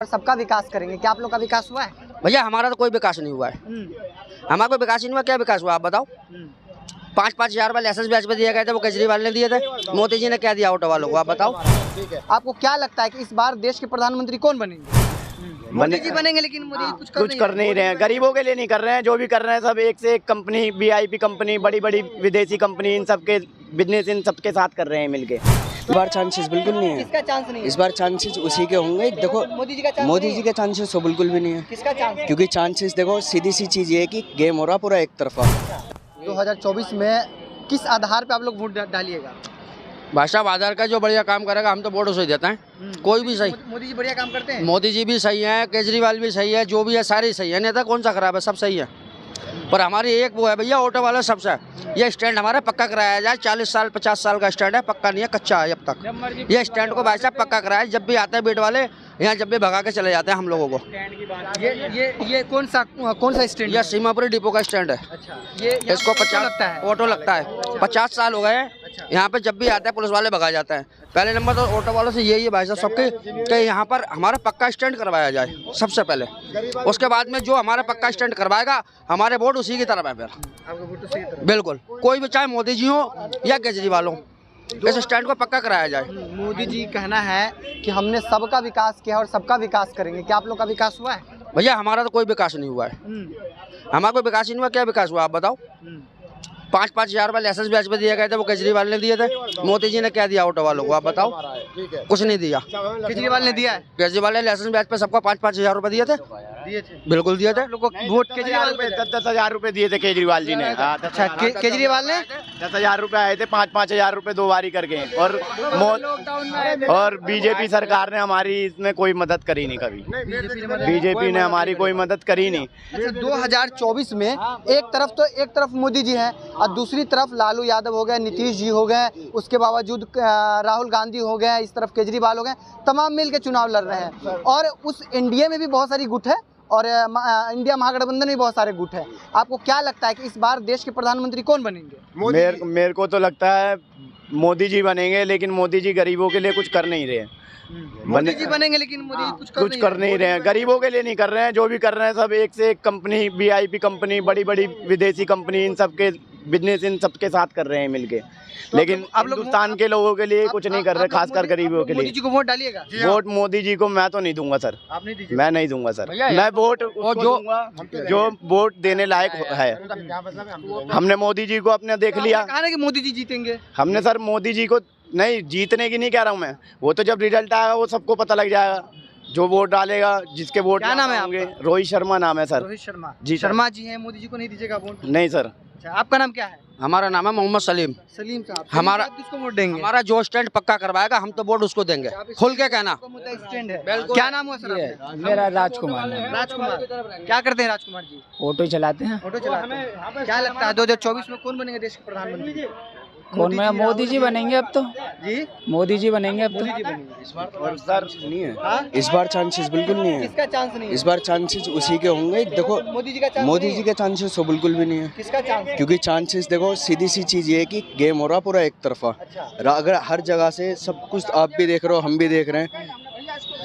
और सबका विकास करेंगे। क्या आप लोग का विकास हुआ है? भैया हमारा तो कोई विकास नहीं हुआ है। हमारा कोई विकास ही नहीं हुआ। क्या विकास हुआ आप बताओ। 5-5 हज़ार वाले लाइसेंस ब्याज पे दिए गए थे, वो केजरीवाल ने दिए थे। मोदी जी ने क्या दिया ऑटो वालों को आप बताओ। आपको क्या लगता है कि इस बार देश के प्रधानमंत्री कौन बनेंगे? मोदी जी बनेंगे, लेकिन मोदी जी कुछ कर नहीं रहे हैं। गरीबों के लिए नहीं कर रहे हैं। जो भी कर रहे हैं सब एक से एक कंपनी, वीआईपी कंपनी, बड़ी बड़ी विदेशी कंपनी, इन सबके बिजनेस इन सबके साथ कर रहे हैं मिलके। इस बार चांसेस बिल्कुल नहीं है। किसका चांस नहीं है? इस बार चांसेस उसी के होंगे। देखो मोदी जी का चांस मोदी नहीं जी है? के चांसेस तो बिल्कुल भी नहीं है। किसका चांस? क्योंकि चांसेस देखो सीधी सी चीज ये है कि गेम हो रहा पूरा एक तरफा। 2024 में किस आधार पे आप लोग वोट डालिएगा? भाई साहब आधार का जो बढ़िया काम करेगा हम तो वोट उसे ही देते हैं। कोई भी सही। मोदी जी बढ़िया काम करते हैं। मोदी जी भी सही है, केजरीवाल भी सही है, जो भी है सारे सही है। नेता कौन सा खराब है, सब सही है। पर हमारी एक वो है भैया ऑटो वाला सबसे, ये स्टैंड हमारा पक्का कराया जाए। 40 साल 50 साल का स्टैंड है, पक्का नहीं है, कच्चा है अब तक। ये स्टैंड को भाई साहब पक्का कराया। जब भी आते हैं बेट वाले यहाँ, जब भी भगा के चले जाते हैं हम लोगों को। ये कौन सा स्टैंड? यह सीमापुरी डिपो का स्टैंड है। अच्छा, ये इसको 50 लगता है। ऑटो लगता है। 50 साल हो गए हैं यहाँ पे। जब भी आते हैं पुलिस वाले भगा जाते हैं। पहले नंबर तो ऑटो वालों से यही है भाई साहब सबके कि यहाँ पर हमारा पक्का स्टैंड करवाया जाए सबसे पहले। उसके बाद में जो हमारा पक्का स्टैंड करवाएगा हमारे वोट उसी की तरफ है फिर। बिल्कुल, कोई भी चाहे मोदी जी हो या केजरीवाल हो, इस स्टैंड को पक्का कराया जाए। मोदी जी कहना है कि हमने सबका विकास किया और सबका विकास करेंगे। क्या आप लोग का विकास हुआ है? भैया हमारा तो कोई विकास नहीं हुआ है। हमारा कोई विकास ही नहीं हुआ। क्या विकास हुआ आप बताओ। 5-5 हज़ार वाले लाइसेंस ब्याज पे दिए गए थे, वो केजरीवाल ने दिए थे। मोदी जी ने क्या दिया ऑटो वालों को आप बताओ। कुछ नहीं दिया। केजरीवाल ने दिया है? केजरीवाल ने लाइसेंस ब्याज पे सबको 5-5 हज़ार रुपए दिए थे। बिल्कुल दिए थे। लोगों को वोट केजरीवाल पे 10-10 हज़ार रुपए दिए थे केजरीवाल जी ने। अच्छा, केजरीवाल ने 10 हज़ार रुपए आए थे, 5-5 हज़ार रुपए 2 बारी करके। और बीजेपी सरकार ने हमारी इसमें कोई मदद करी नहीं कभी। बीजेपी ने हमारी कोई मदद करी नहीं। अच्छा, 2024 में एक तरफ मोदी जी हैं और दूसरी तरफ लालू यादव हो गए, नीतीश जी हो गए, उसके बावजूद राहुल गांधी हो गए, इस तरफ केजरीवाल हो गए, तमाम मिल के चुनाव लड़ रहे हैं। और उस एनडीए में भी बहुत सारी गुट है और इंडिया महागठबंधन में बहुत सारे गुट है। आपको क्या लगता है कि इस बार देश के प्रधानमंत्री कौन बनेंगे? मेरे को तो लगता है मोदी जी बनेंगे, लेकिन मोदी जी गरीबों के लिए कुछ कर नहीं रहे। मोदी जी बनेंगे, लेकिन मोदी जी कुछ कर नहीं रहे हैं। गरीबों के लिए नहीं कर रहे हैं। जो भी कर रहे हैं सब एक से एक कंपनी, वीआईपी कंपनी, बड़ी बड़ी विदेशी कंपनी, इन सबके बिजनेस इन सबके साथ कर रहे हैं मिलके। लेकिन अब हिंदुस्तान के लोगों के लिए कुछ नहीं कर रहे, खासकर गरीबों के लिए। मोदी जी को वोट डालिएगा? वोट मोदी जी को मैं तो नहीं दूंगा सर। आप नहीं दीजिए? मैं नहीं दूंगा सर। मैं वोट जो वोट देने लायक है। हमने मोदी जी को अपने देख लिया। कहा ना कि मोदी जी जीतेंगे। हमने सर मोदी जी को नहीं, जीतने की नहीं कह रहा हूँ मैं। वो तो जब रिजल्ट आएगा वो सबको पता लग जाएगा। जो वोट डालेगा, जिसके वोट क्या नाम है आपका? रोहित शर्मा नाम है सर। रोहित शर्मा जी सर। शर्मा जी हैं। मोदी जी को नहीं दीजिएगा वोट? नहीं सर। अच्छा, आपका नाम क्या है? हमारा नाम है मोहम्मद सलीम। सलीम साहब। हमारा किसको वोट देंगे? हमारा जो स्टैंड पक्का करवाएगा हम तो वोट उसको देंगे। खुल के कहना। स्टैंड है। क्या नाम हुआ सर आपका? मेरा राजकुमार है। राजकुमार। क्या करते हैं राजकुमार जी? ऑटो चलाते हैं। ऑटो चलाते हैं। क्या लगता है 2024 में कौन बनेगा देश के प्रधानमंत्री? मोदी जी बनेंगे अब तो। जी, मोदी जी बनेंगे अब तो। और सर नहीं है। इस बार चांसेस बिल्कुल नहीं है। किसका चांस नहीं है? इस बार चांसेस उसी के होंगे। देखो मोदी जी का चांस मोदी नहीं जी है? के चांसेस तो बिल्कुल भी नहीं है। किसका चांस? क्योंकि चांसेस देखो सीधी सी चीज ये है कि गेम हो रहा पूरा एक तरफा। अच्छा। अगर हर जगह से सब कुछ आप भी देख रहे हो, हम भी देख रहे हैं,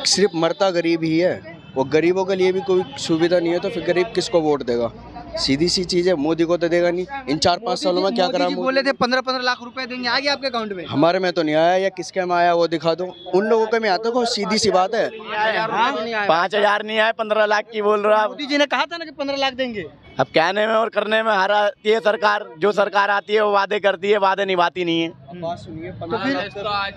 सिर्फ मरता गरीब ही है। वो गरीबों के लिए भी कोई सुविधा नहीं है, तो फिर गरीब किसको वोट देगा? सीधी सी चीज है, मोदी को तो देगा नहीं। इन 4-5 सालों में क्या करा? बोले थे 15-15 लाख रुपए देंगे, आ गया आपके अकाउंट में? हमारे में तो नहीं आया, या किसके में आया वो दिखा दो। उन लोगों के में आता है, सीधी सी बात है। 5 हज़ार नहीं आए, 15 लाख की बोल रहा। मोदी जी ने कहा था ना कि 15 लाख देंगे। अब कहने में और करने में हर आती है सरकार। जो सरकार आती है वो वादे करती है, वादे निभाती नहीं है। तो फिर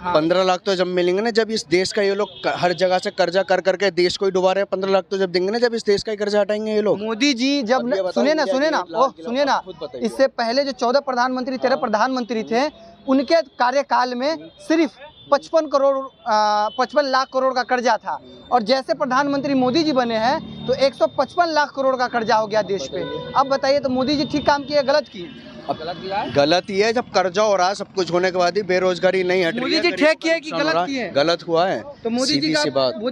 15 लाख तो जब मिलेंगे ना, जब इस देश का ये लोग हर जगह से कर्जा कर करके देश को ही डुबा रहे हैं। 15 लाख तो जब देंगे ना, जब इस देश का ही कर्जा हटाएंगे ये लोग। मोदी जी जब सुने ना, इससे पहले जो 14 प्रधानमंत्री 13 प्रधानमंत्री थे, उनके कार्यकाल में सिर्फ 55 लाख करोड़ का कर्जा था। और जैसे प्रधानमंत्री मोदी जी बने हैं तो 155 लाख करोड़ का कर्जा हो गया देश पे। अब बताइए, तो मोदी जी ठीक काम किए, गलत किए? गलत ही है। जब कर्जा हो रहा है सब कुछ होने के बाद ही बेरोजगारी नहीं हट रही है। मोदी जी ठीक किए कि गलत किए? गलत हुआ है। तो मोदी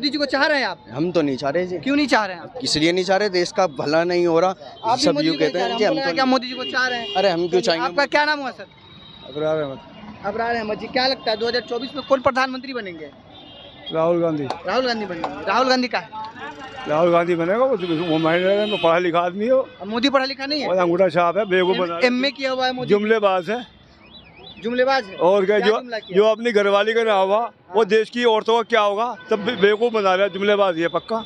जी को चाह रहे हैं आप? हम तो नहीं चाह रहे जी। क्यों नहीं चाह रहे हैं आप? इसलिए नहीं चाह रहे, देश का भला नहीं हो रहा। आप सब यूँ कहते हैं कि हम तो क्या मोदी जी को चाह रहे हैं? अरे हम क्यों चाहेंगे? आपका क्या नाम हुआ सर? अबरार अहमद जी। क्या लगता है 2024 में कौन प्रधानमंत्री बनेंगे? राहुल गांधी। राहुल गांधी बनेंगे। राहुल गांधी का है? राहुल गांधी बनेगा, वो महिला में पढ़ा लिखा आदमी हो अब मोदी पढ़ा लिखा नहीं और है, अंगूठा छाप है, बेवकूफ बना एमए किया हुआ है मोदी, जुमलेबाज है जुमलेबाज है। और क्या। जो जुमला किया? जो अपनी घरवाली का ना हुआ वो देश की औरतों का क्या होगा, सब बेवकूफ बना रहा है, जुमलेबाज है पक्का।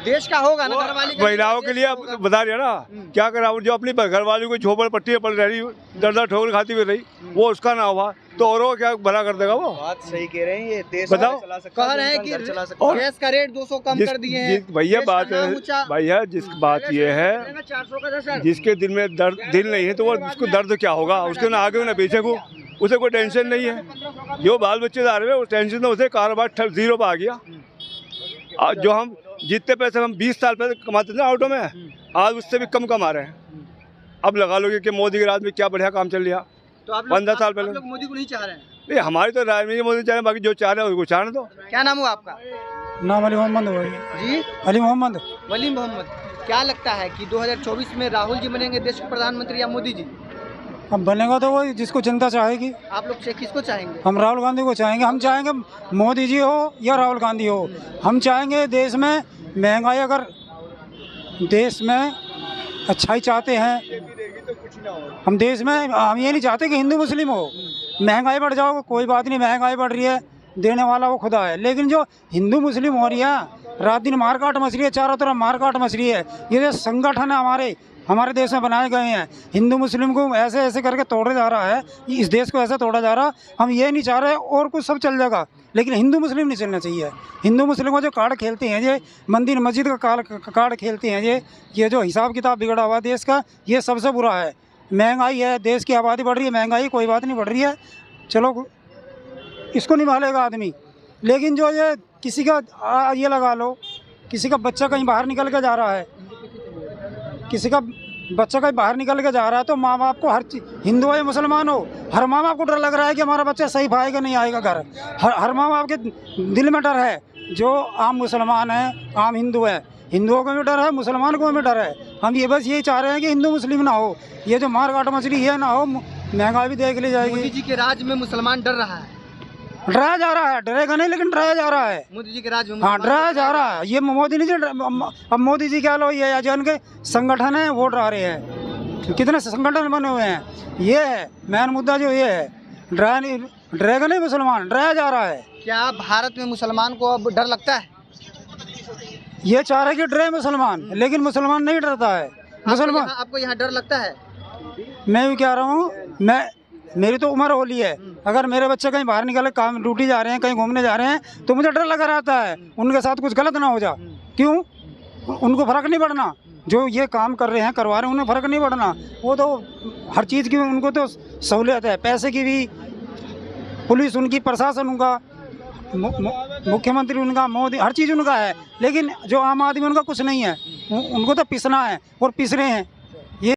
देश का होगा ना, वो घरवाली का महिलाओं के देश लिए का होगा। बता रहा ना क्या करा, जो अपनी घरवाली को झोपड़ पट्टी में पड़ रही, दर्द ठोकर खाती हुई रही, वो उसका ना हुआ तो औरों को क्या भला कर देगा वो। बात सही कह रहे हैं, ये देश बताओ। चला सकता कह है, रहे हैं इंसान घर चला कि सकता है। गैस का रेट 200 कम कर दिए हैं। भैया देश का बात नाम है, ऊंचा- भैया जिस बात ये है 400 का दशा। जिसके दिल में दर्द दिल नहीं है तो वो उसको दर्द क्या होगा, उसके ना आगे ना पीछे को, उसे कोई टेंशन नहीं है। जो बाल बच्चे जा रहे हैं उस टेंशन में उसे कारोबार जीरो पे आ गया। आज जो हम जितने पैसे हम 20 साल पहले कमाते थे ऑटो में, आज उससे भी कम कमा रहे हैं। अब लगा लो कि मोदी के राज में क्या बढ़िया काम चल रहा। तो आप 15 साल आप पहले लोग मोदी को नहीं चाह रहे हैं? नहीं, हमारी तो राय में मोदी चाहे, बाकी जो चाह रहे हैं उसको चाहने दो। क्या नाम हुआ आपका? नाम अली मोहम्मद हुआ जी अली मोहम्मद। वली मोहम्मद। क्या लगता है कि 2024 में राहुल जी बनेंगे देश के प्रधानमंत्री या मोदी जी? अब बनेगा तो वही जिसको जनता चाहेगी। आप लोग से किसको चाहेंगे? हम राहुल गांधी को चाहेंगे। हम चाहेंगे मोदी जी हो या राहुल गांधी हो, हम चाहेंगे देश में महंगाई, अगर देश में अच्छाई चाहते हैं हम, देश में हम ये नहीं चाहते कि हिंदू मुस्लिम हो। महंगाई बढ़ जाओ कोई बात नहीं, महंगाई बढ़ रही है, देने वाला वो खुदा है, लेकिन जो हिंदू मुस्लिम हो रही है, रात दिन मारकाट मच रही है, चारों तरफ मारकाट मच रही है। ये जो संगठन है हमारे देश में बनाए गए हैं, हिंदू मुस्लिम को ऐसे ऐसे करके तोड़ा जा रहा है, इस देश को ऐसे तोड़ा जा रहा। हम ये नहीं चाह रहे और कुछ सब चल जाएगा, लेकिन हिंदू मुस्लिम नहीं चलना चाहिए। हिंदू मुस्लिम को जो कार्ड खेलते हैं, ये मंदिर मस्जिद का कार्ड खेलते हैं, ये जो हिसाब किताब बिगड़ा हुआ देश का, ये सबसे बुरा है। महंगाई है, देश की आबादी बढ़ रही है, महंगाई कोई बात नहीं बढ़ रही है, चलो इसको निभालेगा आदमी। लेकिन जो ये किसी का ये लगा लो, किसी का बच्चा कहीं बाहर निकल के जा रहा है, किसी का बच्चा कहीं बाहर निकल के जा रहा है, तो माँ बाप को हर चीज, हिंदू हो या मुसलमान हो, हर माँ बाप को डर लग रहा है कि हमारा बच्चा सही आएगा नहीं आएगा घर। हर माँ बाप के दिल में डर है। जो आम मुसलमान है, आम हिंदू है, हिंदुओं को भी डर है, मुसलमान को भी डर है। हम ये बस यही चाह रहे हैं कि हिंदू मुस्लिम ना हो, ये जो मारकाट मछली है ना हो, महंगाई भी देख ली जाएगी। मोदी जी के राज में मुसलमान डर रहा है। डराया जा रहा है, डरेगा नहीं लेकिन डराया जा रहा है। मोदी जी के राज में हाँ, डराया जा रहा है। ये मोदी नहीं, अब मोदी जी क्या लो, ये जो उनके संगठन है वो डरा रहे हैं। कितने संगठन बने हुए हैं, ये है मेन मुद्दा जो ये है। डरेगा नहीं मुसलमान, डराया जा रहा है। क्या भारत में मुसलमान को अब डर लगता है? ये चाह रहे कि डरे मुसलमान, लेकिन मुसलमान नहीं डरता है। मुसलमान आपको यहाँ डर लगता है? मैं भी कह रहा हूँ, मेरी तो उम्र होली है, अगर मेरे बच्चे कहीं बाहर निकले, काम ड्यूटी जा रहे हैं, कहीं घूमने जा रहे हैं, तो मुझे डर लगा रहता है उनके साथ कुछ गलत ना हो जा। क्यों? उनको फ़र्क नहीं पड़ना, जो ये काम कर रहे हैं, करवा रहे हैं, उन्हें फ़र्क नहीं पड़ना। वो तो हर चीज़ की उनको तो सहूलियत है, पैसे की भी, पुलिस उनकी, प्रशासन उनका, मुख्यमंत्री उनका, मोदी, हर चीज़ उनका है। लेकिन जो आम आदमी उनका कुछ नहीं है, उनको तो पिसना है और पिस रहे हैं।